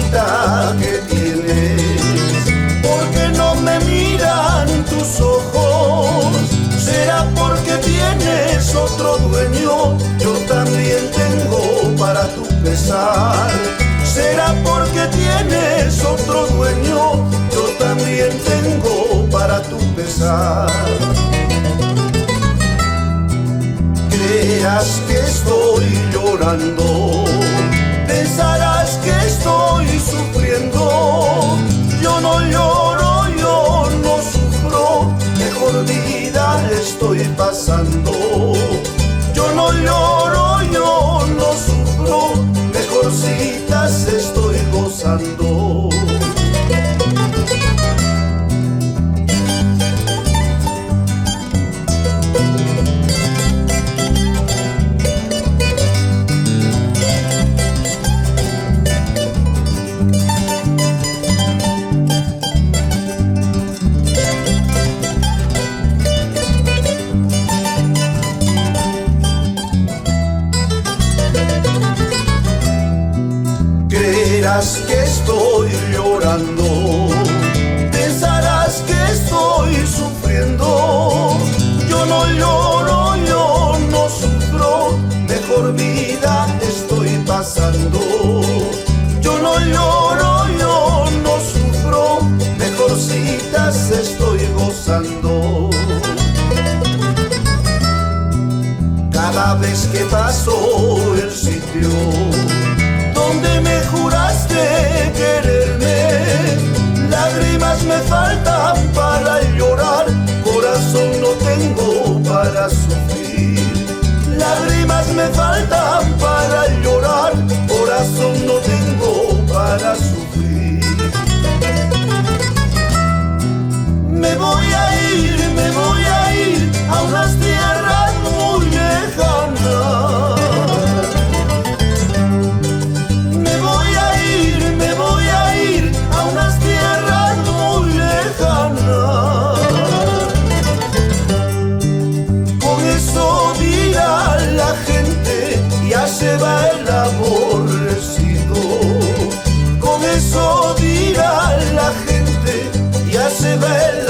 bonita que tienes. ¿Por qué no me miran tus ojos? ¿Será porque tienes otro dueño? Yo también tengo para tu pesar. ¿Será porque tienes otro dueño? Yo también tengo para tu pesar. Creerás que estoy llorando, pensarás que estoy sufriendo. Yo no lloro, yo no sufro, mejor vida estoy pasando. Yo no lloro, yo no sufro, mejorcitas estoy gozando. Creerás que estoy llorando, pensarás que estoy sufriendo. Yo no lloro, yo no sufro, mejor vida estoy pasando. Yo no lloro, yo no sufro, mejorcitas estoy gozando. Cada vez que paso el sitio donde me juraste quererme, lágrimas me faltan para llorar, corazón no tengo para sufrir. Lágrimas me faltan para llorar, corazón no tengo para sufrir. Me voy a ir a unas tierras muy lejanas. Se va el aborrecido, con eso dirá la gente, ya se va el